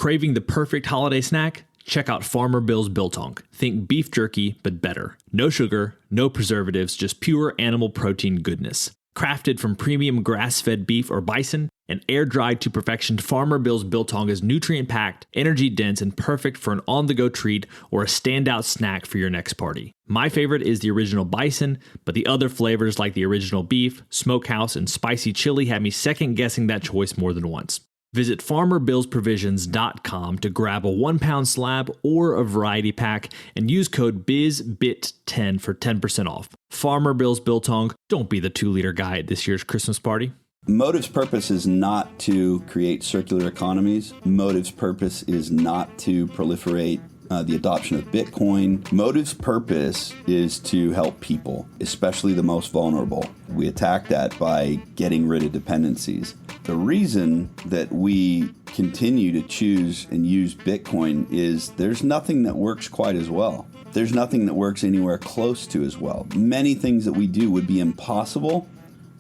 Craving the perfect holiday snack? Check out Farmer Bill's Biltong. Think beef jerky, but better. No sugar, no preservatives, just pure animal protein goodness. Crafted from premium grass-fed beef or bison and air-dried to perfection, Farmer Bill's Biltong is nutrient-packed, energy-dense, and perfect for an on-the-go treat or a standout snack for your next party. My favorite is the original bison, but the other flavors like the original beef, smokehouse, and spicy chili had me second-guessing that choice more than once. Visit FarmerBillsProvisions.com to grab a 1-pound slab or a variety pack and use code BIZBIT10 for 10% off. Farmer Bill's Biltong, don't be the 2-liter guy at this year's Christmas party. Motiv's purpose is not to create circular economies. Motiv's purpose is not to proliferate the adoption of Bitcoin. Motiv's purpose is to help people, especially the most vulnerable. We attack that by getting rid of dependencies. The reason that we continue to choose and use Bitcoin is there's nothing that works quite as well. There's nothing that works anywhere close to as well. Many things that we do would be impossible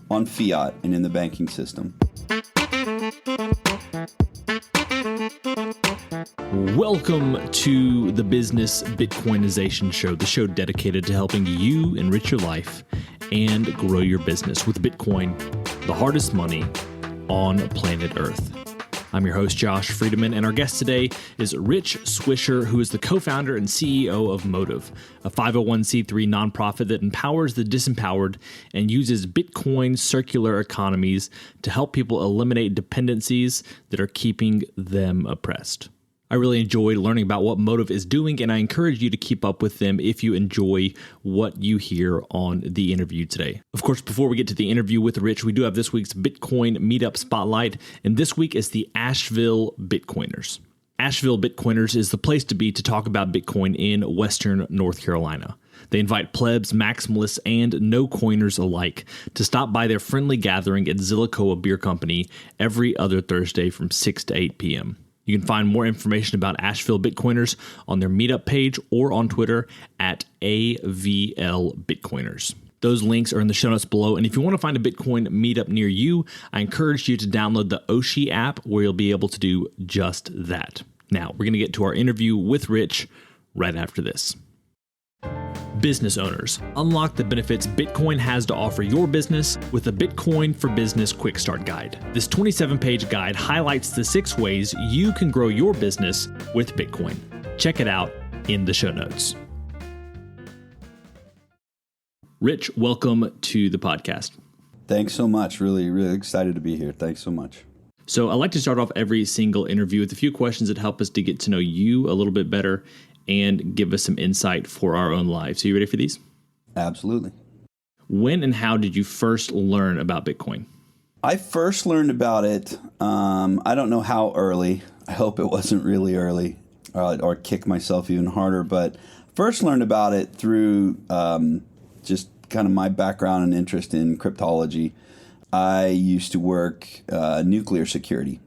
on fiat and in the banking system. Welcome to the Business Bitcoinization Show, the show dedicated to helping you enrich your life and grow your business with Bitcoin, the hardest money on planet Earth. I'm your host, Josh Friedemann, and our guest today is Rich Swisher, who is the co-founder and CEO of Motiv, a 501c3 nonprofit that empowers the disempowered and uses Bitcoin circular economies to help people eliminate dependencies that are keeping them oppressed. I really enjoyed learning about what Motiv is doing, and I encourage you to keep up with them if you enjoy what you hear on the interview today. Of course, before we get to the interview with Rich, we do have this week's Bitcoin Meetup Spotlight, and this week is the Asheville Bitcoiners. Asheville Bitcoiners is the place to be to talk about Bitcoin in Western North Carolina. They invite plebs, maximalists, and no-coiners alike to stop by their friendly gathering at Zillicoa Beer Company every other Thursday from 6 to 8 p.m. You can find more information about Asheville Bitcoiners on their meetup page or on Twitter at AVL Bitcoiners. Those links are in the show notes below, and if you want to find a Bitcoin meetup near you, I encourage you to download the Oshi app where you'll be able to do just that. Now, we're going to get to our interview with Rich right after this. Business owners, unlock the benefits Bitcoin has to offer your business with the Bitcoin for Business Quick Start Guide. This 27-page guide highlights the 6 ways you can grow your business with Bitcoin. Check it out in the show notes. Rich, welcome to the podcast. Thanks so much. Really, really excited to be here. Thanks so much. So I like to start off every single interview with a few questions that help us to get to know you a little bit better and give us some insight for our own lives. Are you ready for these? Absolutely. When and how did you first learn about Bitcoin? I first learned about it, I don't know how early. I hope it wasn't really early or kick myself even harder. But first learned about it through just kind of my background and interest in cryptology. I used to work nuclear security,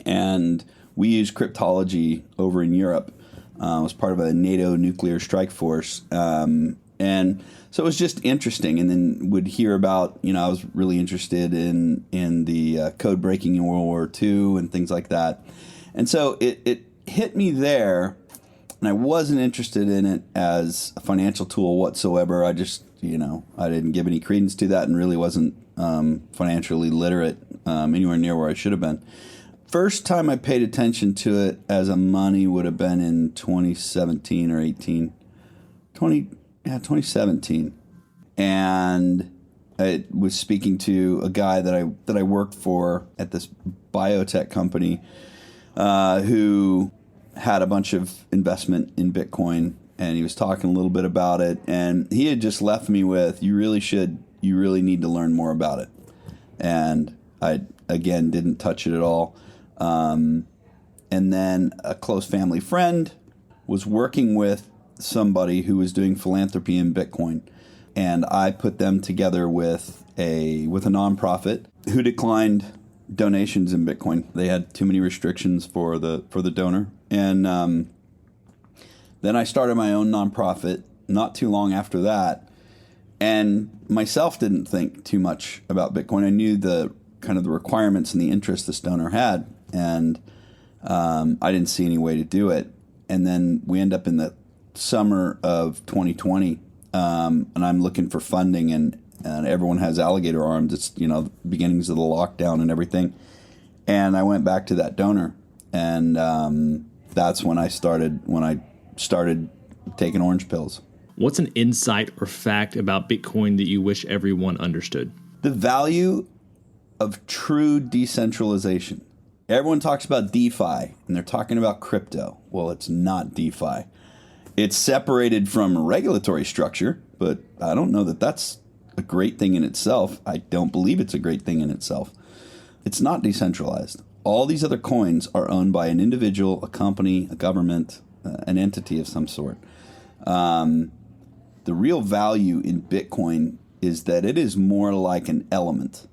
and we use cryptology over in Europe. I was part of a NATO nuclear strike force. And so it was just interesting. And then would hear about, I was really interested in the code breaking in World War II and things like that. And so it hit me there, and I wasn't interested in it as a financial tool whatsoever. I just, I didn't give any credence to that and really wasn't financially literate anywhere near where I should have been. First time I paid attention to it as a money would have been in 2017 or 2017. And I was speaking to a guy that I worked for at this biotech company who had a bunch of investment in Bitcoin, and he was talking a little bit about it, and he had just left me with, you really need to learn more about it. And I, again, didn't touch it at all. And then a close family friend was working with somebody who was doing philanthropy in Bitcoin, and I put them together with a nonprofit who declined donations in Bitcoin. They had too many restrictions for the donor, and then I started my own nonprofit not too long after that, and myself didn't think too much about Bitcoin. I knew the kind of the requirements and the interest this donor had. And I didn't see any way to do it. And then we end up in the summer of 2020, and I'm looking for funding, and everyone has alligator arms. It's, the beginnings of the lockdown and everything. And I went back to that donor, and that's when I started taking orange pills. What's an insight or fact about Bitcoin that you wish everyone understood? The value of true decentralization. Everyone talks about DeFi, and they're talking about crypto. Well, it's not DeFi. It's separated from regulatory structure, but I don't know that that's a great thing in itself. I don't believe it's a great thing in itself. It's not decentralized. All these other coins are owned by an individual, a company, a government, an entity of some sort. The real value in Bitcoin is that it is more like an element.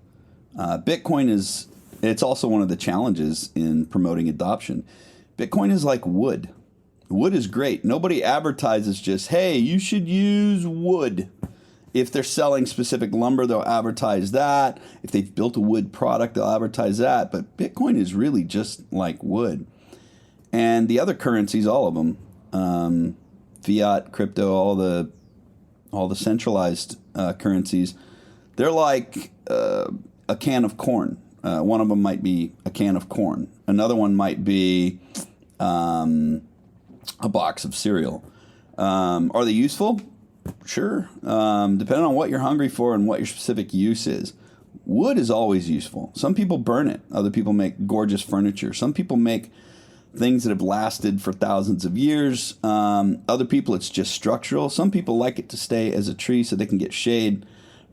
Bitcoin it's also one of the challenges in promoting adoption. Bitcoin is like wood. Wood is great. Nobody advertises just, hey, you should use wood. If they're selling specific lumber, they'll advertise that. If they've built a wood product, they'll advertise that. But Bitcoin is really just like wood. And the other currencies, all of them, fiat, crypto, all the centralized currencies, they're like a can of corn. One of them might be a can of corn. Another one might be a box of cereal. Are they useful? Sure. Depending on what you're hungry for and what your specific use is. Wood is always useful. Some people burn it. Other people make gorgeous furniture. Some people make things that have lasted for thousands of years. Other people, it's just structural. Some people like it to stay as a tree so they can get shade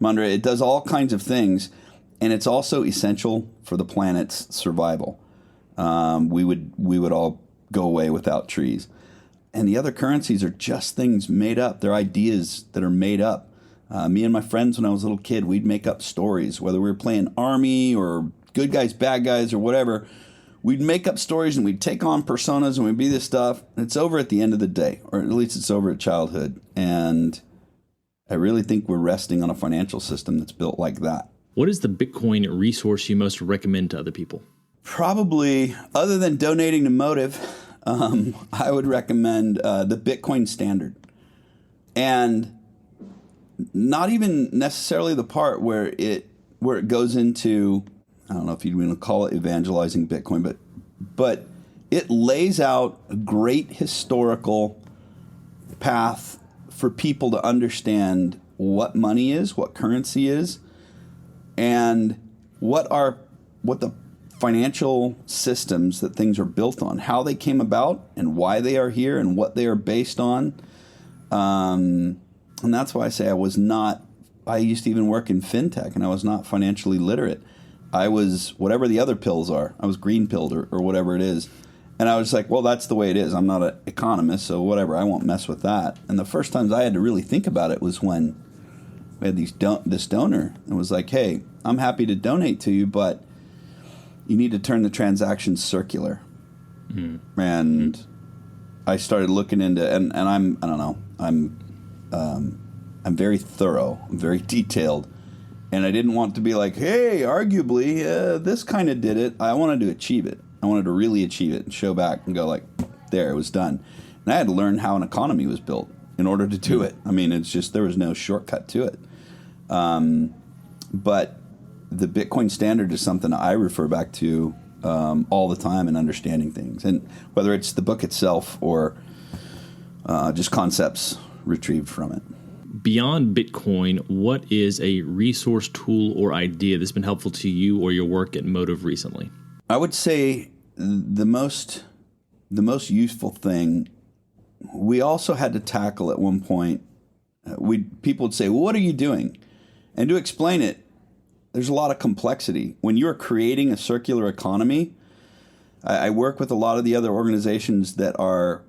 under it. It does all kinds of things. And it's also essential for the planet's survival. We would all go away without trees. And the other currencies are just things made up. They're ideas that are made up. Me and my friends, when I was a little kid, we'd make up stories, whether we were playing army or good guys, bad guys, or whatever. We'd make up stories and we'd take on personas and we'd be this stuff. And it's over at the end of the day, or at least it's over at childhood. And I really think we're resting on a financial system that's built like that. What is the Bitcoin resource you most recommend to other people? Probably, other than donating to Motiv, I would recommend the Bitcoin Standard. And not even necessarily the part where it goes into, I don't know if you'd want to call it evangelizing Bitcoin, but it lays out a great historical path for people to understand what money is, what currency is, and what the financial systems that things are built on, how they came about and why they are here and what they are based on. And that's why I say I used to even work in fintech and I was not financially literate. I was whatever the other pills are. I was green pilled or whatever it is. And I was like, well, that's the way it is. I'm not an economist, so whatever, I won't mess with that. And the first times I had to really think about it was when we had this donor and was like, hey, I'm happy to donate to you, but you need to turn the transactions circular. Mm-hmm. And I started looking into, and I'm very thorough, I'm very detailed, and I didn't want to be like, hey, arguably, this kind of did it. I wanted to achieve it. I wanted to really achieve it and show back and go like, there, it was done. And I had to learn how an economy was built in order to do it. I mean, it's just, there was no shortcut to it. But the Bitcoin Standard is something I refer back to all the time in understanding things. And whether it's the book itself or just concepts retrieved from it. Beyond Bitcoin, what is a resource, tool, or idea that's been helpful to you or your work at Motiv recently? I would say the most useful thing we also had to tackle at one point. People would say, well, what are you doing? And to explain it, there's a lot of complexity. When you're creating a circular economy, I work with a lot of the other organizations that are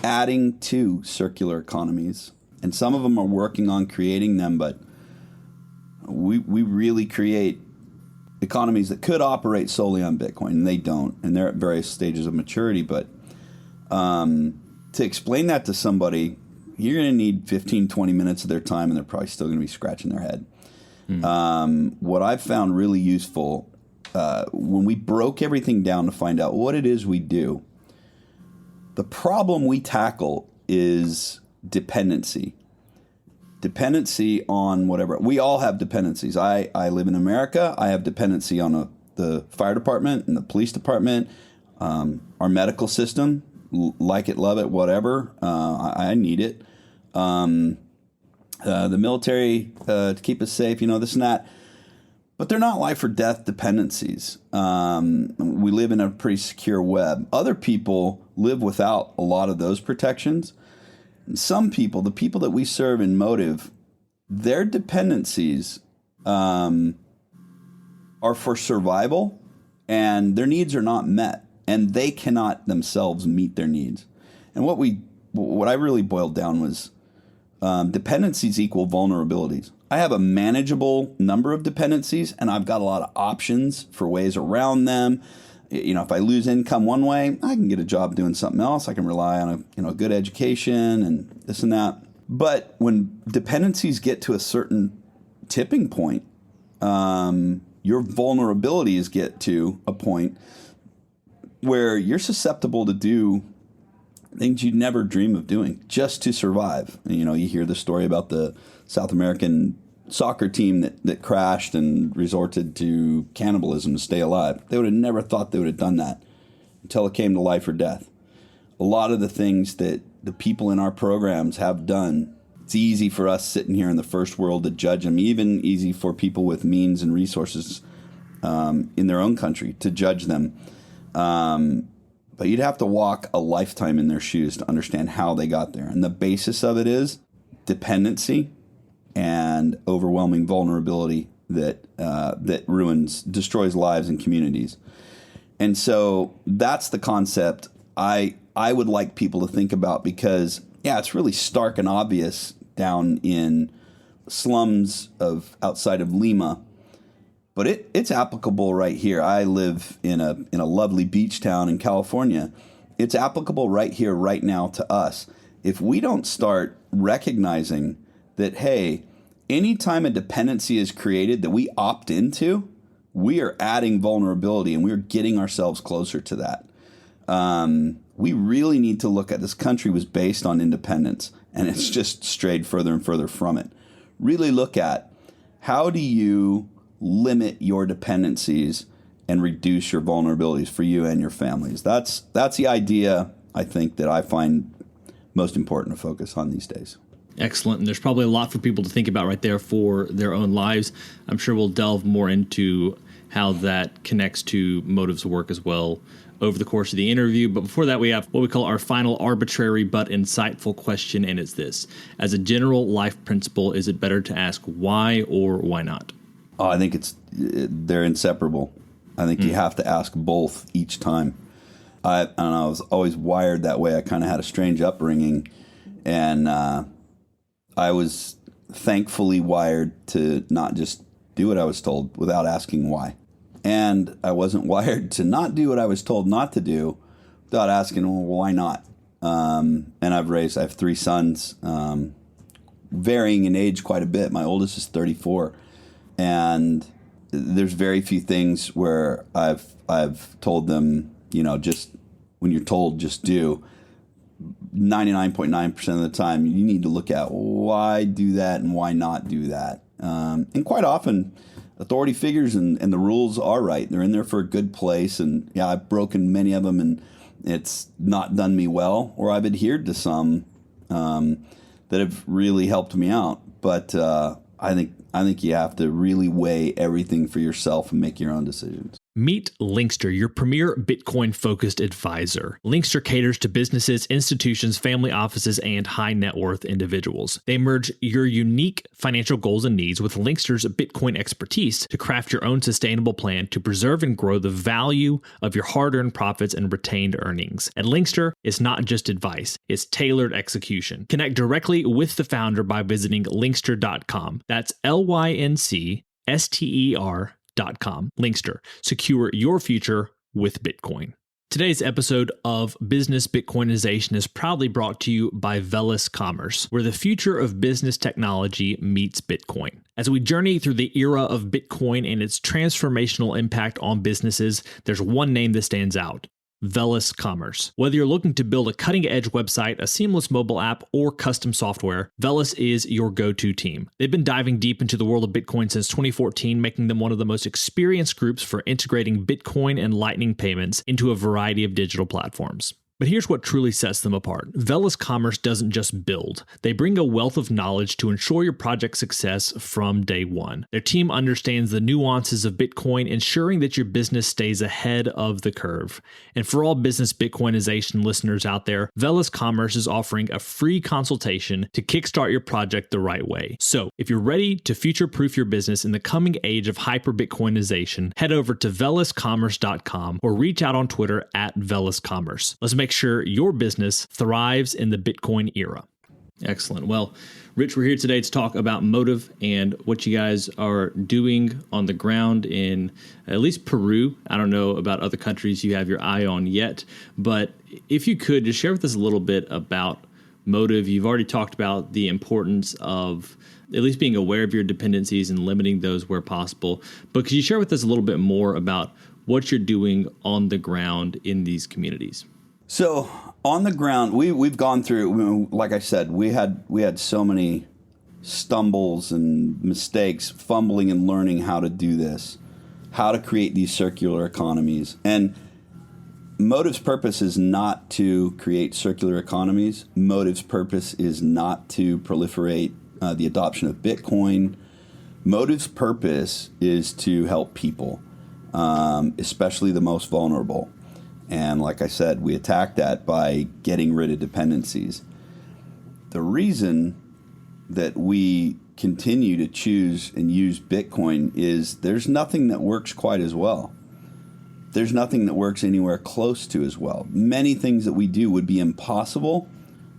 adding to circular economies. And some of them are working on creating them, but we really create economies that could operate solely on Bitcoin, and they don't. And they're at various stages of maturity. But to explain that to somebody, you're going to need 15, 20 minutes of their time, and they're probably still going to be scratching their head. Mm. What I've found really useful when we broke everything down to find out what it is we do, the problem we tackle is dependency. Dependency on whatever. We all have dependencies. I live in America. I have dependency on the fire department and the police department, our medical system, like it, love it, whatever. I need it. The military to keep us safe, this and that. But they're not life or death dependencies. We live in a pretty secure web. Other people live without a lot of those protections. And some people, the people that we serve in Motiv, their dependencies are for survival, and their needs are not met, and they cannot themselves meet their needs. And what I really boiled down was dependencies equal vulnerabilities. I have a manageable number of dependencies, and I've got a lot of options for ways around them. If I lose income one way, I can get a job doing something else. I can rely on a good education and this and that. But when dependencies get to a certain tipping point, your vulnerabilities get to a point where you're susceptible to do things you'd never dream of doing just to survive. You hear the story about the South American soccer team that crashed and resorted to cannibalism to stay alive. They would have never thought they would have done that until it came to life or death. A lot of the things that the people in our programs have done, it's easy for us sitting here in the first world to judge them, even easy for people with means and resources in their own country to judge them. But you'd have to walk a lifetime in their shoes to understand how they got there. And the basis of it is dependency and overwhelming vulnerability that destroys lives and communities. And so that's the concept I would like people to think about, because, it's really stark and obvious down in slums outside of Lima. But it's applicable right here. I live in a lovely beach town in California. It's applicable right here, right now to us. If we don't start recognizing that, hey, anytime a dependency is created that we opt into, we are adding vulnerability and we're getting ourselves closer to that. We really need to look at, this country was based on independence, and it's just strayed further and further from it. Really look at, how do you limit your dependencies and reduce your vulnerabilities for you and your families? That's the idea, I think, that I find most important to focus on these days. Excellent. And there's probably a lot for people to think about right there for their own lives. I'm sure we'll delve more into how that connects to Motiv's work as well over the course of the interview. But before that, we have what we call our final arbitrary but insightful question, and it's this. As a general life principle, is it better to ask why or why not? Oh, I think they're inseparable. I think you have to ask both each time. I was always wired that way. I kind of had a strange upbringing, and I was thankfully wired to not just do what I was told without asking why. And I wasn't wired to not do what I was told not to do without asking, well, why not? And I have 3 sons, varying in age quite a bit. My oldest is 34. And there's very few things where I've told them, just when you're told, just do. 99.9% of the time, you need to look at why do that and why not do that. And quite often, authority figures and the rules are right. They're in there for a good place. And I've broken many of them, and it's not done me well. Or I've adhered to some that have really helped me out. But I think you have to really weigh everything for yourself and make your own decisions. Meet Linkster, your premier Bitcoin-focused advisor. Linkster caters to businesses, institutions, family offices, and high-net-worth individuals. They merge your unique financial goals and needs with Linkster's Bitcoin expertise to craft your own sustainable plan to preserve and grow the value of your hard-earned profits and retained earnings. And Linkster is not just advice, it's tailored execution. Connect directly with the founder by visiting linkster.com. That's LYNCSTER.com. Linkster. Secure your future with Bitcoin. Today's episode of Business Bitcoinization is proudly brought to you by Velis Commerce, where the future of business technology meets Bitcoin. As we journey through the era of Bitcoin and its transformational impact on businesses, there's one name that stands out: Velis Commerce. Whether you're looking to build a cutting-edge website, a seamless mobile app, or custom software, Velis is your go-to team. They've been diving deep into the world of Bitcoin since 2014, making them one of the most experienced groups for integrating Bitcoin and Lightning payments into a variety of digital platforms. But here's what truly sets them apart. Velis Commerce doesn't just build. They bring a wealth of knowledge to ensure your project's success from day one. Their team understands the nuances of Bitcoin, ensuring that your business stays ahead of the curve. And for all business Bitcoinization listeners out there, Velis Commerce is offering a free consultation to kickstart your project the right way. So if you're ready to future-proof your business in the coming age of hyper-Bitcoinization, head over to veliscommerce.com or reach out on Twitter at veliscommerce. Let's make sure your business thrives in the Bitcoin era. Excellent. Well, Rich, we're here today to talk about Motiv and what you guys are doing on the ground in at least Peru. I don't know about other countries you have your eye on yet, but if you could just share with us a little bit about Motiv. You've already talked about the importance of at least being aware of your dependencies and limiting those where possible. But could you share with us a little bit more about what you're doing on the ground in these communities? So on the ground, we've gone through, like I said, we had so many stumbles and mistakes, fumbling and learning how to do this, how to create these circular economies. And Motiv's purpose is not to create circular economies. Motiv's purpose is not to proliferate the adoption of Bitcoin. Motiv's purpose is to help people, especially the most vulnerable. And like I said, we attack that by getting rid of dependencies. The reason that we continue to choose and use Bitcoin is there's nothing that works quite as well. There's nothing that works anywhere close to as well. Many things that we do would be impossible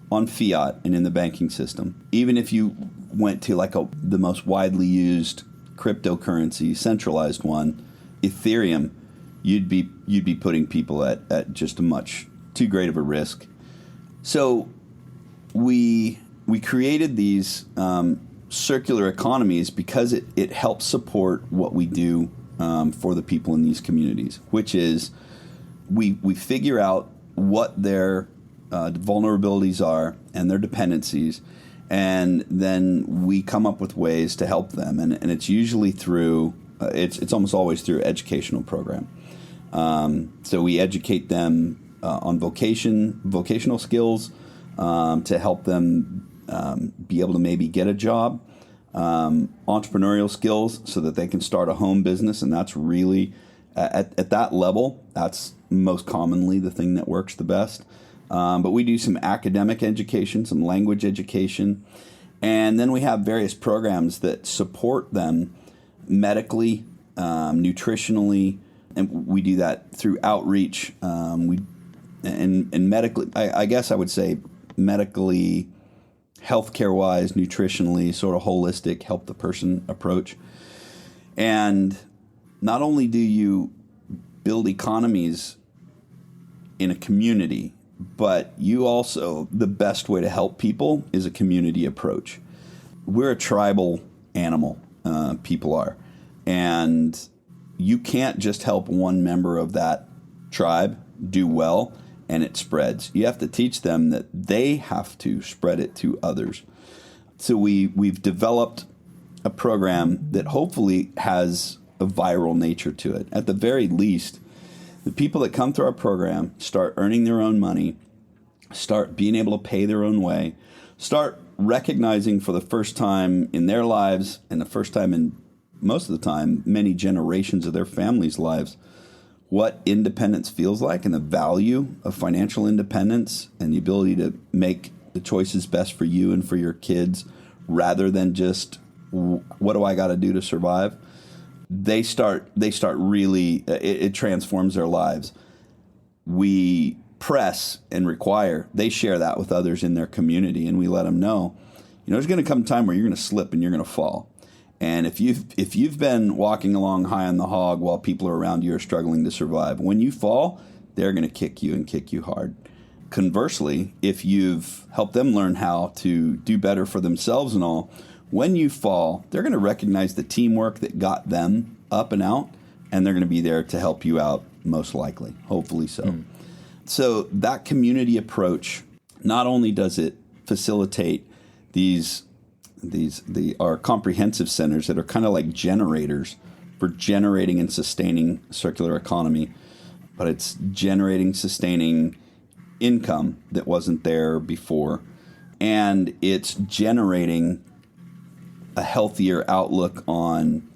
on fiat and in the banking system. Even if you went to the most widely used cryptocurrency, centralized one, Ethereum, you'd be putting people at just a much too great of a risk. So we created these circular economies because it helps support what we do for the people in these communities, which is we figure out what their vulnerabilities are and their dependencies, and then we come up with ways to help them. And it's usually through, it's almost always through educational program. So we educate them on vocational skills to help them be able to maybe get a job, entrepreneurial skills so that they can start a home business. And that's really, at that level, that's most commonly the thing that works the best. But we do some academic education, some language education, and then we have various programs that support them medically, nutritionally, and we do that through outreach. And medically, I guess I would say medically, healthcare-wise, nutritionally, sort of holistic, help the person approach. And not only do you build economies in a community, but you also, the best way to help people is a community approach. We're a tribal animal, people are. And you can't just help one member of that tribe do well and it spreads. You have to teach them that they have to spread it to others. So we've developed a program that hopefully has a viral nature to it. At the very least, the people that come through our program start earning their own money, start being able to pay their own way, start recognizing for the first time in their lives and the first time in, most of the time, many generations of their families' lives, what independence feels like and the value of financial independence and the ability to make the choices best for you and for your kids rather than just what do I got to do to survive. They start really, it transforms their lives. We press and require, they share that with others in their community, and we let them know, there's going to come a time where you're going to slip and you're going to fall. And if you've been walking along high on the hog while people around you are struggling to survive, when you fall, they're going to kick you and kick you hard. Conversely, if you've helped them learn how to do better for themselves and all, when you fall, they're going to recognize the teamwork that got them up and out, and they're going to be there to help you out, most likely, hopefully so. So that community approach, not only does it facilitate our comprehensive centers that are kind of like generators for generating and sustaining circular economy, but it's generating, sustaining income that wasn't there before, and it's generating a healthier outlook on,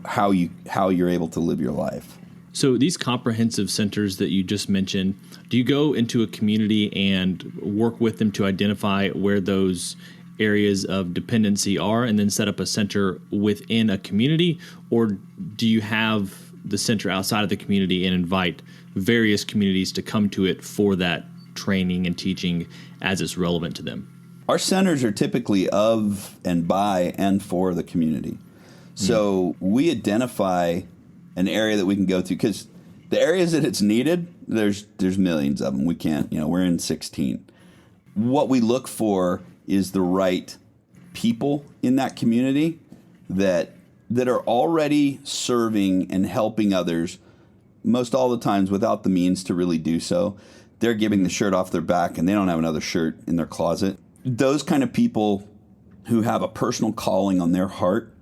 how you're able to live your life. So these comprehensive centers that you just mentioned, do you go into a community and work with them to identify where those areas of dependency are and then set up a center within a community? Or do you have the center outside of the community and invite various communities to come to it for that training and teaching as it's relevant to them? Our centers are typically of and by and for the community. So we identify an area that we can go to, because the areas that it's needed, there's millions of them. We can't, we're in 16. What we look for is the right people in that community that are already serving and helping others, most all the times without the means to really do so. They're giving the shirt off their back and they don't have another shirt in their closet. Those kind of people who have a personal calling on their heart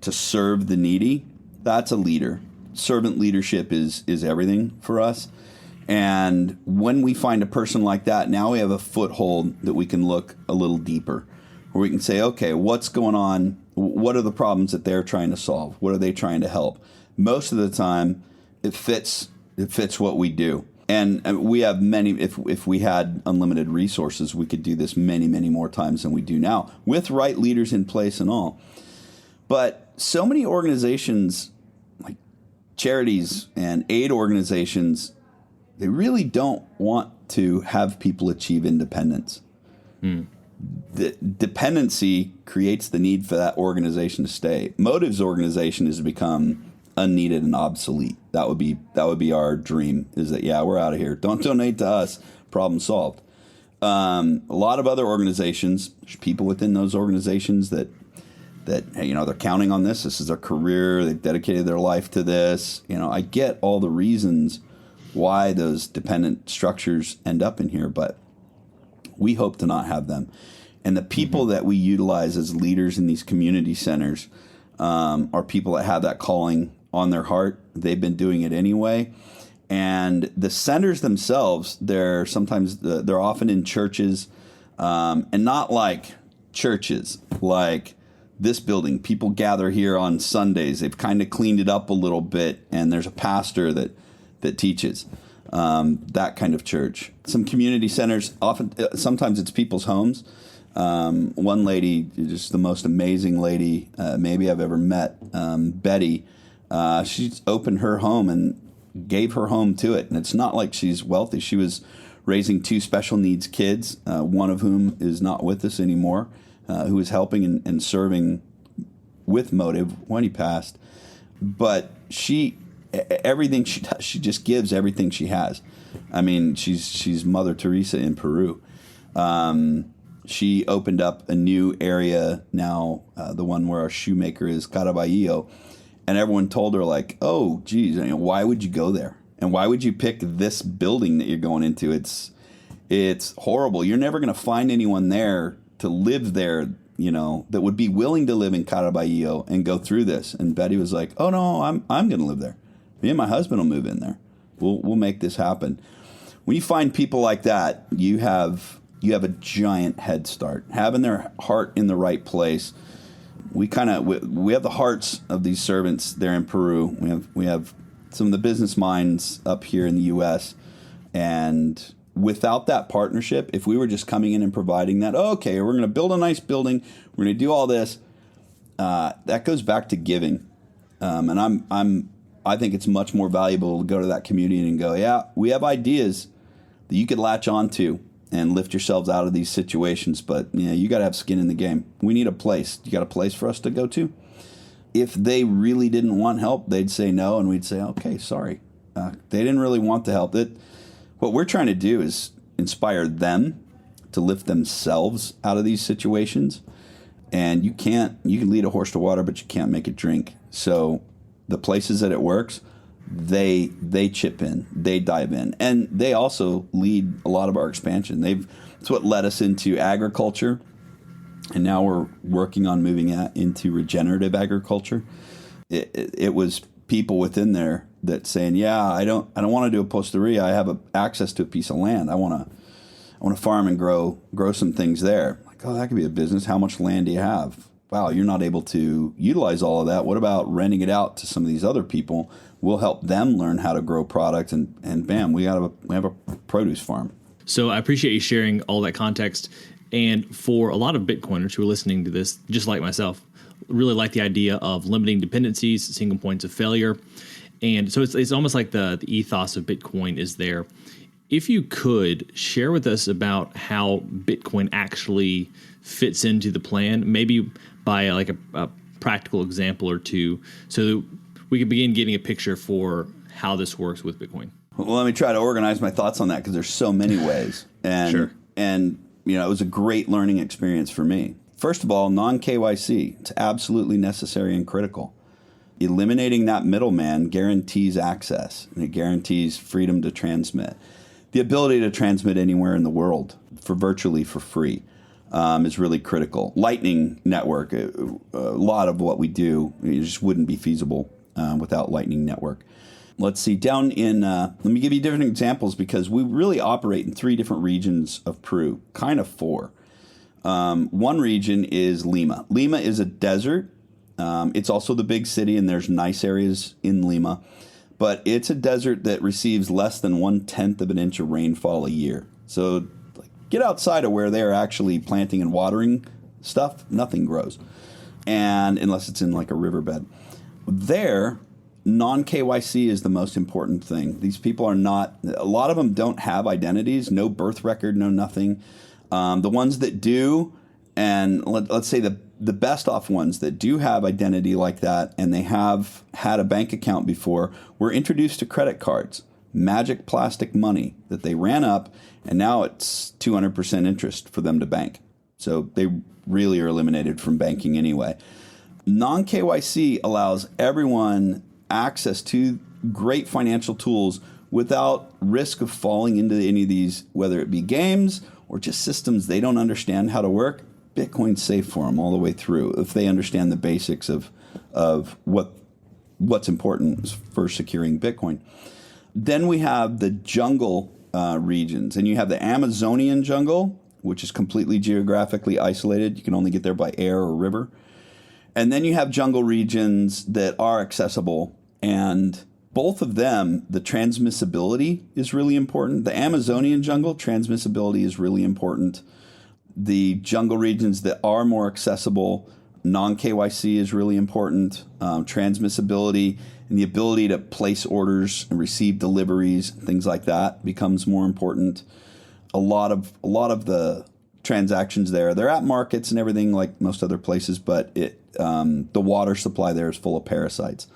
to serve the needy, that's a leader. Servant leadership is everything for us. And when we find a person like that, now we have a foothold that we can look a little deeper, where we can say, okay, what's going on? What are the problems that they're trying to solve? What are they trying to help? Most of the time, it fits what we do. And we have many, if we had unlimited resources, we could do this many, many more times than we do now, with right leaders in place and all. But so many organizations, like charities and aid organizations, they really don't want to have people achieve independence. The dependency creates the need for that organization to stay. Motiv's organization has become unneeded and obsolete. That would be our dream, is that, we're out of here. Don't donate to us. Problem solved. A lot of other organizations, there's people within those organizations that they're counting on this. This is their career. They've dedicated their life to this. I get all the reasons why those dependent structures end up in here, but we hope to not have them. And the people that we utilize as leaders in these community centers are people that have that calling on their heart. They've been doing it anyway. And the centers themselves, they're often in churches, and not like churches like this building. People gather here on Sundays. They've kind of cleaned it up a little bit, and there's a pastor that teaches that kind of church. Some community centers, sometimes it's people's homes. One lady, just the most amazing lady maybe I've ever met, Betty, she's opened her home and gave her home to it. And it's not like she's wealthy. She was raising 2 special needs kids, one of whom is not with us anymore, who was helping and serving with Motiv when he passed. But everything she does, she just gives everything she has. I mean, she's Mother Teresa in Peru. She opened up a new area now, the one where our shoemaker is, Caraballo, and everyone told her, like, oh, geez, why would you go there? And why would you pick this building that you're going into? It's horrible. You're never going to find anyone there to live there, that would be willing to live in Caraballo and go through this. And Betty was like, oh, no, I'm going to live there. Me and my husband will move in there. We'll make this happen. When you find people like that, you have a giant head start. Having their heart in the right place. We have the hearts of these servants there in Peru. We have some of the business minds up here in the U.S. And without that partnership, if we were just coming in and providing that, okay, we're going to build a nice building, we're going to do all this, that goes back to giving. And I think it's much more valuable to go to that community and go, we have ideas that you could latch onto and lift yourselves out of these situations, but you got to have skin in the game. We need a place. You got a place for us to go to? If they really didn't want help, they'd say no, and we'd say, okay, sorry. They didn't really want the help. What we're trying to do is inspire them to lift themselves out of these situations And you can lead a horse to water, but you can't make it drink. So the places that it works, they chip in, they dive in, and they also lead a lot of our expansion. It's what led us into agriculture, and now we're working on moving into regenerative agriculture. It was people within there that saying, yeah, I don't want to do a posteria. I have access to a piece of land. I want to farm and grow some things there. Like, oh, that could be a business. How much land do you have? Wow, you're not able to utilize all of that. What about renting it out to some of these other people? We'll help them learn how to grow products, and bam, we have a produce farm. So I appreciate you sharing all that context. And for a lot of Bitcoiners who are listening to this, just like myself, really like the idea of limiting dependencies, single points of failure. And so it's almost like the ethos of Bitcoin is there. If you could share with us about how Bitcoin actually fits into the plan, maybe by like a practical example or two, so that we can begin getting a picture for how this works with Bitcoin. Well, let me try to organize my thoughts on that, because there's so many ways. And, sure. And it was a great learning experience for me. First of all, non-KYC. It's absolutely necessary and critical. Eliminating that middleman guarantees access, and it guarantees freedom to transmit. The ability to transmit anywhere in the world virtually for free is really critical. Lightning Network, a lot of what we do, it just wouldn't be feasible without Lightning Network. Let's see, down in, let me give you different examples, because we really operate in 3 different regions of Peru, kind of 4. One region is Lima. Lima is a desert. It's also the big city, and there's nice areas in Lima. But it's a desert that receives less than 1/10 of an inch of rainfall a year. So get outside of where they're actually planting and watering stuff, nothing grows. And unless it's in like a riverbed. There, non-KYC is the most important thing. These people are not, a lot of them don't have identities, no birth record, no nothing. The ones that do, and let's say the best off ones that do have identity like that, and they have had a bank account before, were introduced to credit cards, magic plastic money that they ran up, and now it's 200% interest for them to bank. So they really are eliminated from banking anyway. Non-KYC allows everyone access to great financial tools without risk of falling into any of these, whether it be games or just systems they don't understand how to work. Bitcoin's safe for them all the way through if they understand the basics of what's important for securing Bitcoin. Then we have the jungle regions, and you have the Amazonian jungle, which is completely geographically isolated. You can only get there by air or river. And then you have jungle regions that are accessible, and both of them, the transmissibility is really important. The Amazonian jungle, transmissibility is really important. The jungle regions that are more accessible, non-KYC is really important. Transmissibility and the ability to place orders and receive deliveries, things like that, becomes more important. A lot of the transactions there, they're at markets and everything like most other places, but the water supply there is full of parasites.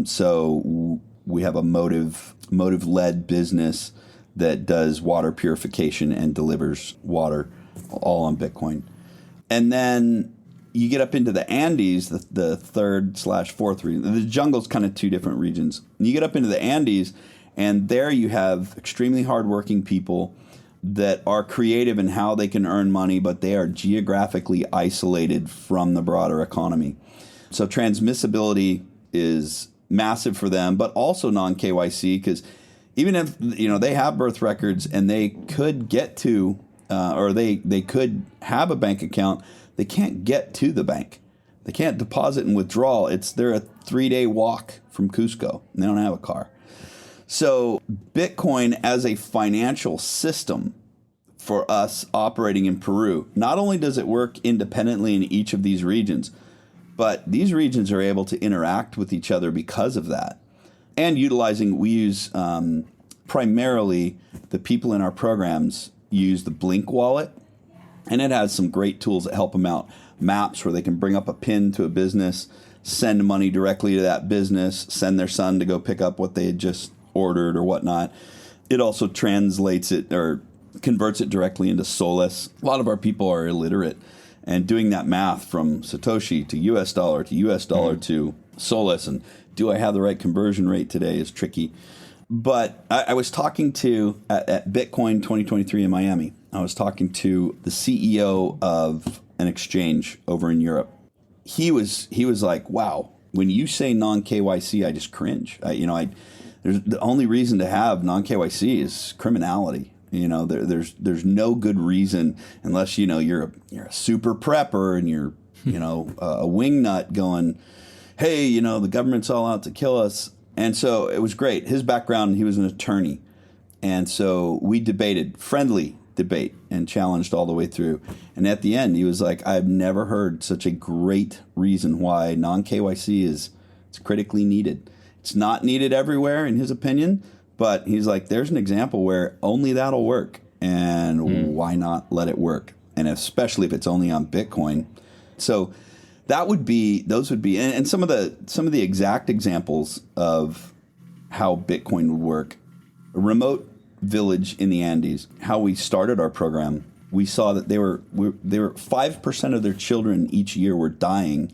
So we have a motive-led business that does water purification and delivers water all on Bitcoin. And then you get up into the Andes, the 3rd/4th region. The jungle's kind of 2 different regions. And you get up into the Andes, and there you have extremely hardworking people that are creative in how they can earn money, but they are geographically isolated from the broader economy. So transmissibility is massive for them, but also non-KYC, because even if they have birth records and they could get to, or they could have a bank account, they can't get to the bank. They can't deposit and withdraw. They're a 3-day walk from Cusco, and they don't have a car. So Bitcoin as a financial system for us operating in Peru, not only does it work independently in each of these regions, but these regions are able to interact with each other because of that. And we use primarily the people in our programs use the Blink wallet, and it has some great tools that help them out. Maps where they can bring up a pin to a business, send money directly to that business, send their son to go pick up what they had just ordered or whatnot. It also translates it or converts it directly into soles. A lot of our people are illiterate, and doing that math from Satoshi to US dollar to US dollar to Solus, and do I have the right conversion rate today is tricky. But I was talking to, at Bitcoin 2023 in Miami, I was talking to the CEO of an exchange over in Europe. He was like, wow, when you say non-KYC, I just cringe. There's the only reason to have non-KYC is criminality. There's no good reason unless you're a super prepper and you're a wingnut going, hey, the government's all out to kill us. And so it was great. His background, he was an attorney, and so we debated, friendly debate, and challenged all the way through. And at the end, he was like, I've never heard such a great reason why non-KYC it's critically needed. It's not needed everywhere, in his opinion, but he's like, there's an example where only that'll work, and why not let it work? And especially if it's only on Bitcoin. So those would be, and some of the exact examples of how Bitcoin would work. A remote village in the Andes, how we started our program, we saw that they were 5% of their children each year were dying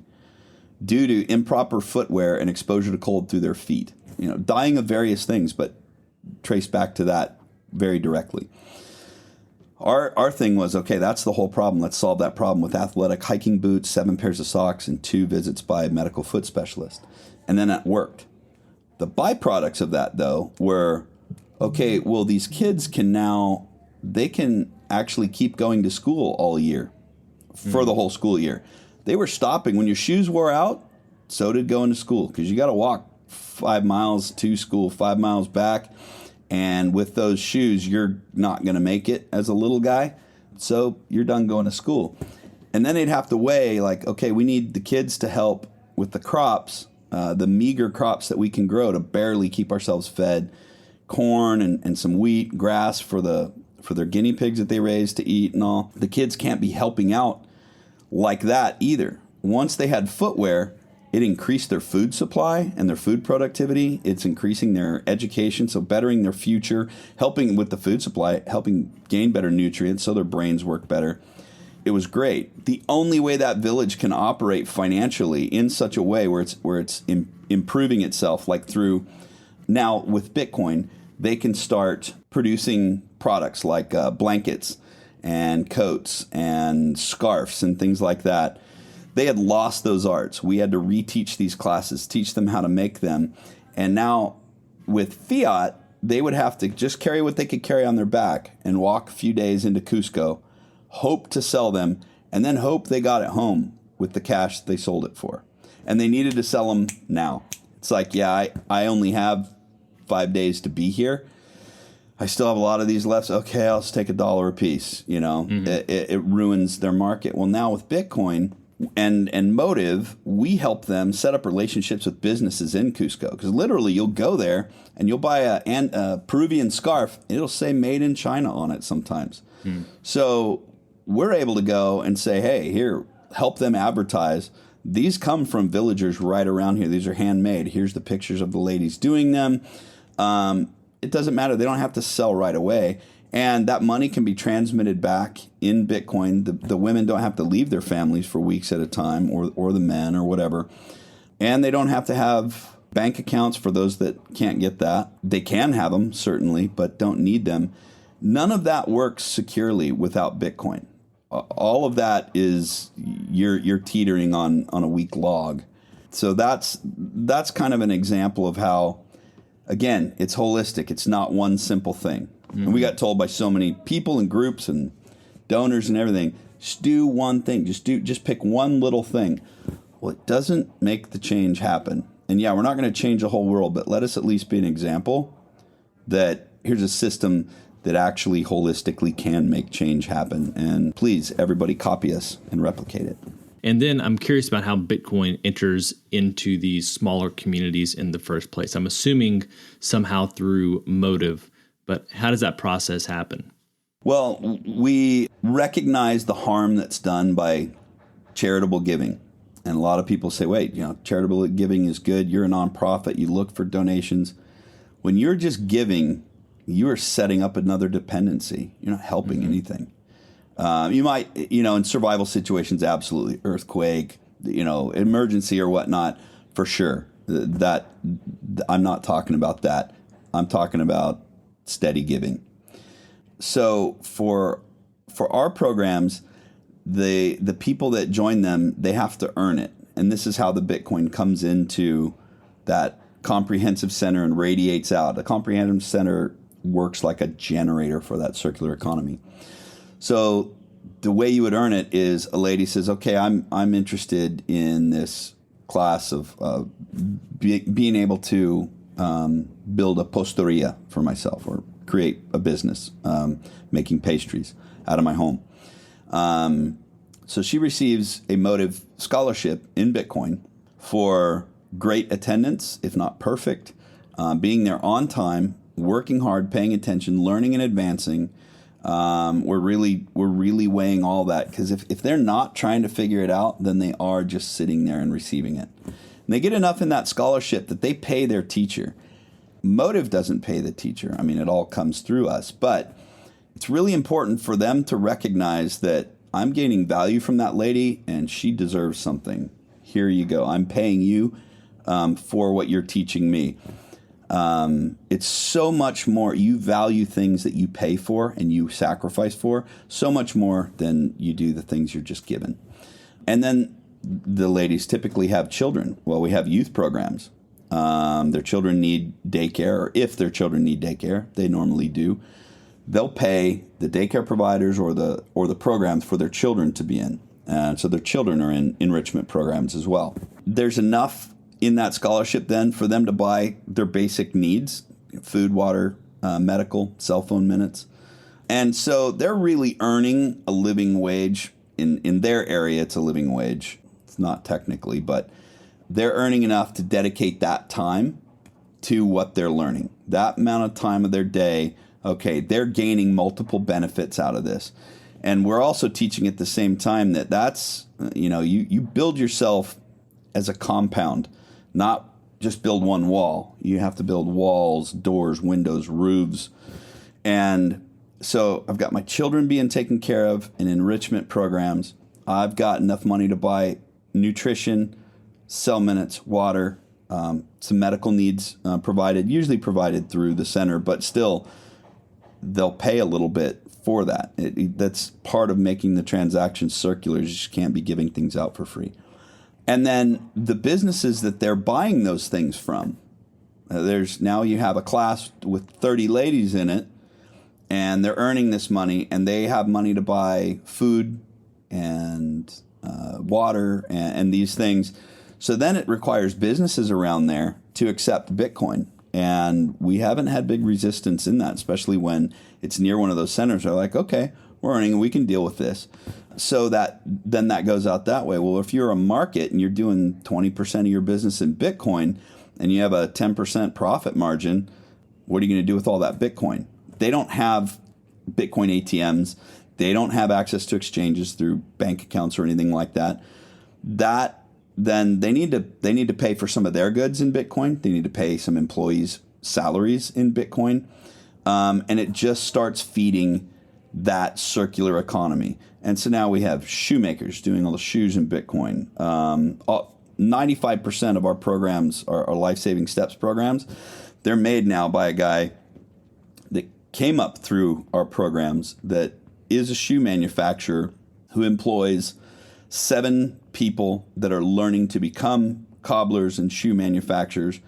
due to improper footwear and exposure to cold through their feet. Dying of various things, but traced back to that very directly. Our thing was, okay, that's the whole problem. Let's solve that problem with athletic hiking boots, 7 pairs of socks, and 2 visits by a medical foot specialist. And then that worked. The byproducts of that, though, were, okay, well, these kids can actually keep going to school all year for the whole school year. They were stopping. When your shoes wore out, so did going to school, because you got to walk 5 miles to school, 5 miles back. And with those shoes, you're not going to make it as a little guy. So you're done going to school. And then they'd have to weigh, like, okay, we need the kids to help with the crops, the meager crops that we can grow to barely keep ourselves fed, corn and some wheat, grass for their guinea pigs that they raise to eat and all. The kids can't be helping out like that either. Once they had footwear, it increased their food supply and their food productivity. It's increasing their education, so bettering their future, helping with the food supply, helping gain better nutrients so their brains work better. It was great. The only way that village can operate financially in such a way where it's improving itself, like through now with Bitcoin, they can start producing products like blankets and coats and scarves and things like that. They had lost those arts. We had to reteach these classes, teach them how to make them. And now with fiat, they would have to just carry what they could carry on their back and walk a few days into Cusco, hope to sell them, and then hope they got it home with the cash they sold it for. And they needed to sell them now. It's like, yeah, I only have 5 days to be here. I still have a lot of these left. Okay, I'll just take $1 a piece. It ruins their market. Well, now with Bitcoin and Motiv, we help them set up relationships with businesses in Cusco. Because literally, you'll go there and you'll buy a Peruvian scarf. It'll say "Made in China" on it sometimes. So we're able to go and say, hey, here, help them advertise. These come from villagers right around here. These are handmade. Here's the pictures of the ladies doing them. It doesn't matter. They don't have to sell right away. And that money can be transmitted back in Bitcoin. The women don't have to leave their families for weeks at a time, or the men or whatever. And they don't have to have bank accounts for those that can't get that. They can have them, certainly, but don't need them. None of that works securely without Bitcoin. All of that is you're teetering on a weak log. So that's kind of an example of how, again, it's holistic. It's not one simple thing. And we got told by so many people and groups and donors and everything, just do one thing. Just pick one little thing. Well, it doesn't make the change happen. And yeah, we're not going to change the whole world, but let us at least be an example that here's a system that actually holistically can make change happen. And please, everybody copy us and replicate it. And then I'm curious about how Bitcoin enters into these smaller communities in the first place. I'm assuming somehow through Motiv. But how does that process happen? Well, we recognize the harm that's done by charitable giving. And a lot of people say, wait, charitable giving is good. You're a nonprofit. You look for donations. When you're just giving, you are setting up another dependency. You're not helping anything. You might, in survival situations, absolutely, earthquake, emergency or whatnot, for sure. That I'm not talking about that. I'm talking about steady giving. So for our programs, the people that join them, they have to earn it. And this is how the Bitcoin comes into that comprehensive center and radiates out. The comprehensive center works like a generator for that circular economy. So the way you would earn it is a lady says, okay, I'm interested in this class of being able to build a posteria for myself or create a business making pastries out of my home. So she receives a Motiv scholarship in Bitcoin for great attendance, if not perfect, being there on time, working hard, paying attention, learning and advancing. We're really weighing all that, because if they're not trying to figure it out, then they are just sitting there and receiving it. And they get enough in that scholarship that they pay their teacher. Motiv doesn't pay the teacher. I mean, it all comes through us, but it's really important for them to recognize that I'm gaining value from that lady and she deserves something. Here you go. I'm paying you for what you're teaching me. It's so much more. You value things that you pay for and you sacrifice for so much more than you do the things you're just given. And then the ladies typically have children. Well, we have youth programs. Their children need daycare, or if their children need daycare, they normally do. They'll pay the daycare providers or the programs for their children to be in. So their children are in enrichment programs as well. There's enough in that scholarship then for them to buy their basic needs: food, water, medical, cell phone minutes. And so they're really earning a living wage. In their area, it's a living wage. It's not technically, but they're earning enough to dedicate that time to what they're learning. That amount of time of their day, okay, they're gaining multiple benefits out of this. And we're also teaching at the same time that's, you build yourself as a compound, not just build one wall. You have to build walls, doors, windows, roofs. And so I've got my children being taken care of in enrichment programs. I've got enough money to buy nutrition, cell minutes, water, some medical needs provided, usually provided through the center, but still they'll pay a little bit for that. That's part of making the transaction circular. You just can't be giving things out for free. And then the businesses that they're buying those things from, now you have a class with 30 ladies in it, and they're earning this money, and they have money to buy food and water and these things. So then it requires businesses around there to accept Bitcoin. And we haven't had big resistance in that, especially when it's near one of those centers. They're like, okay, we're earning, we can deal with this. So that goes out that way. Well, if you're a market and you're doing 20% of your business in Bitcoin and you have a 10% profit margin, what are you going to do with all that Bitcoin? They don't have Bitcoin ATMs. They don't have access to exchanges through bank accounts or anything like that. Then they need to pay for some of their goods in Bitcoin. They need to pay some employees' salaries in Bitcoin. And it just starts feeding that circular economy. And so now we have shoemakers doing all the shoes in Bitcoin. 95% of our programs are life-saving steps programs. They're made now by a guy that came up through our programs that is a shoe manufacturer who employs 7 people that are learning to become cobblers and shoe manufacturers.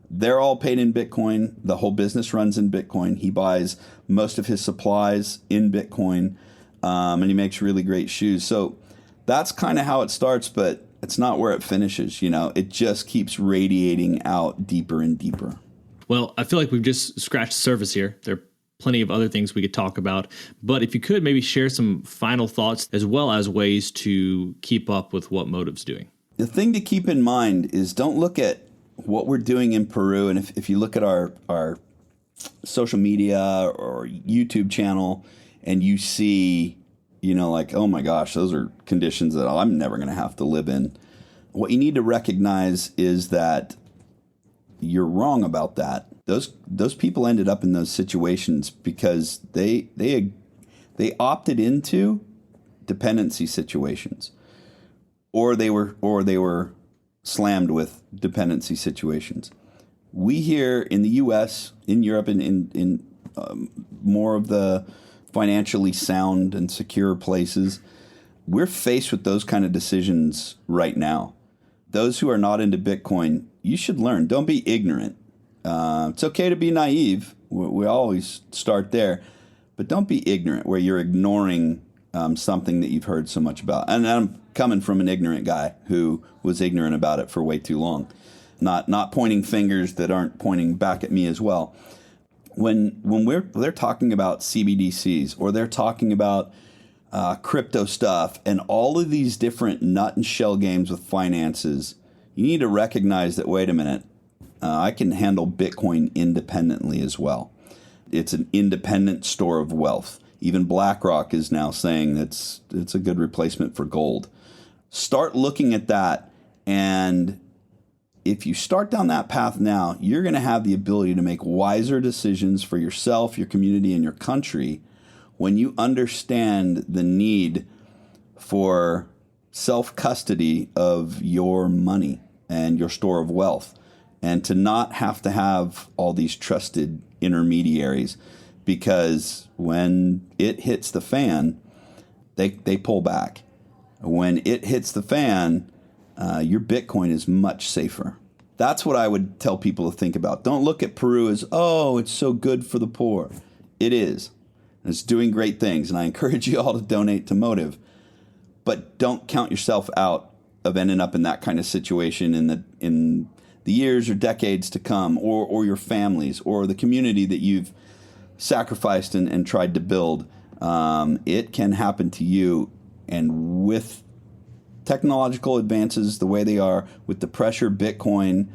They're all paid in Bitcoin. The whole business runs in Bitcoin. He buys most of his supplies in Bitcoin, and he makes really great shoes. So that's kind of how it starts, but it's not where it finishes. It just keeps radiating out deeper and deeper. Well, I feel like we've just scratched the surface here. There are plenty of other things we could talk about, but if you could maybe share some final thoughts as well as ways to keep up with what Motiv's doing. The thing to keep in mind is don't look at what we're doing in Peru, and if you look at our social media or YouTube channel and you see, like, oh my gosh, those are conditions that I'm never going to have to live in. What you need to recognize is that you're wrong about that. Those people ended up in those situations because they opted into dependency situations, or they were slammed with dependency situations. We here in the U.S., in Europe, and in more of the financially sound and secure places, we're faced with those kind of decisions right now. Those who are not into Bitcoin, you should learn. Don't be ignorant. It's okay to be naive. We always start there. But don't be ignorant where you're ignoring something that you've heard so much about. And I'm coming from an ignorant guy who was ignorant about it for way too long. Not pointing fingers that aren't pointing back at me as well. When they're talking about CBDCs, or they're talking about crypto stuff and all of these different nut and shell games with finances, you need to recognize that, wait a minute, I can handle Bitcoin independently as well. It's an independent store of wealth. Even BlackRock is now saying it's a good replacement for gold. Start looking at that, and if you start down that path now, you're going to have the ability to make wiser decisions for yourself, your community, and your country when you understand the need for self-custody of your money and your store of wealth, and to not have to have all these trusted intermediaries, because when it hits the fan, they pull back. When it hits the fan, your Bitcoin is much safer. That's what I would tell people to think about. Don't look at Peru as, oh, it's so good for the poor. It is. And it's doing great things, and I encourage you all to donate to Motiv. But don't count yourself out of ending up in that kind of situation in the years or decades to come, or your families, or the community that you've sacrificed and tried to build. It can happen to you, and with technological advances the way they are, with the pressure Bitcoin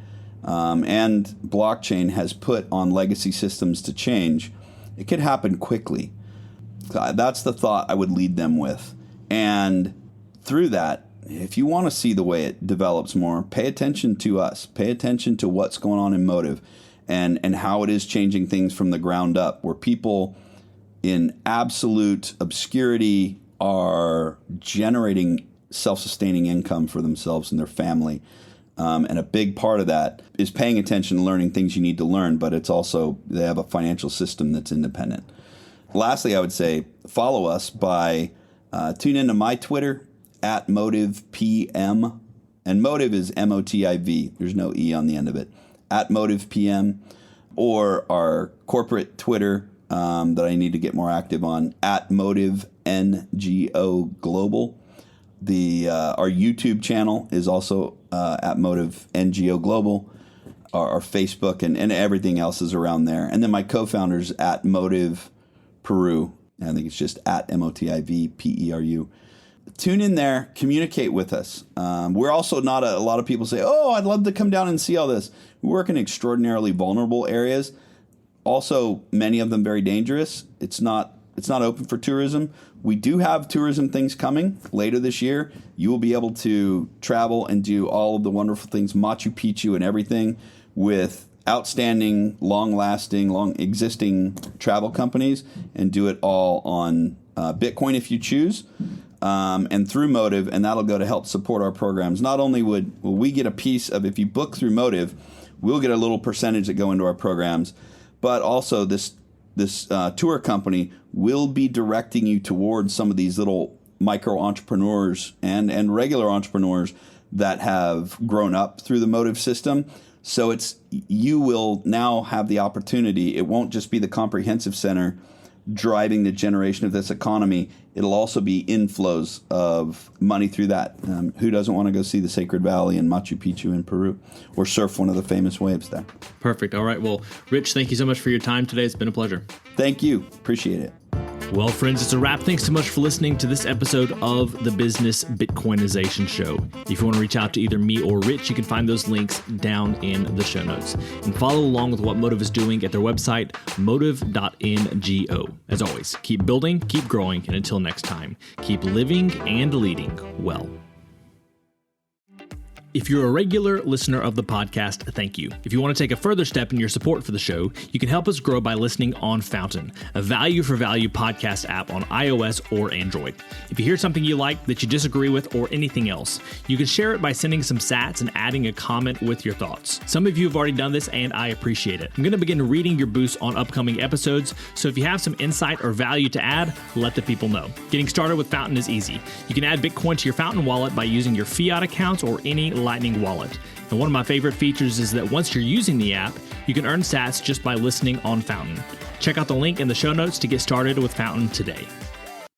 and blockchain has put on legacy systems to change, it could happen quickly. That's the thought I would lead them with. And through that, if you want to see the way it develops more, pay attention to us. Pay attention to what's going on in Motiv and how it is changing things from the ground up, where people in absolute obscurity are generating self-sustaining income for themselves and their family. And a big part of that is paying attention and learning things you need to learn, but it's also, they have a financial system that's independent. Lastly, I would say follow us by tune into my Twitter at MotivPM. And Motiv is M-O-T-I-V. There's no E on the end of it. At MotivPM. Or our corporate Twitter that I need to get more active on, at MotivNGO Global. Our YouTube channel is also at Motiv NGO Global. Our Facebook and everything else is around there. And then my co-founders at Motiv Peru. I think it's just at MotivPeru. Tune in there, communicate with us. We're also not a lot of people say, oh, I'd love to come down and see all this. We work in extraordinarily vulnerable areas. Also, many of them very dangerous. It's not open for tourism. We do have tourism things coming later this year. You will be able to travel and do all of the wonderful things, Machu Picchu and everything, with outstanding, long-lasting, long-existing travel companies, and do it all on Bitcoin if you choose, and through Motiv, and that'll go to help support our programs. Not only will we get a piece of, if you book through Motiv, we'll get a little percentage that go into our programs, but also this tour company will be directing you towards some of these little micro entrepreneurs and regular entrepreneurs that have grown up through the Motiv system. So you will now have the opportunity. It won't just be the comprehensive center driving the generation of this economy. It'll also be inflows of money through that. Who doesn't want to go see the Sacred Valley and Machu Picchu in Peru, or surf one of the famous waves there? Perfect. All right. Well, Rich, thank you so much for your time today. It's been a pleasure. Thank you. Appreciate it. Well, friends, it's a wrap. Thanks so much for listening to this episode of the Business Bitcoinization Show. If you want to reach out to either me or Rich, you can find those links down in the show notes. And follow along with what Motiv is doing at their website, motiv.ngo. As always, keep building, keep growing, and until next time, keep living and leading well. If you're a regular listener of the podcast, thank you. If you want to take a further step in your support for the show, you can help us grow by listening on Fountain, a value for value podcast app on iOS or Android. If you hear something you like that you disagree with or anything else, you can share it by sending some sats and adding a comment with your thoughts. Some of you have already done this and I appreciate it. I'm going to begin reading your boosts on upcoming episodes, so if you have some insight or value to add, let the people know. Getting started with Fountain is easy. You can add Bitcoin to your Fountain wallet by using your fiat accounts or any Lightning wallet. And one of my favorite features is that once you're using the app, you can earn sats just by listening on Fountain. Check out the link in the show notes to get started with Fountain today.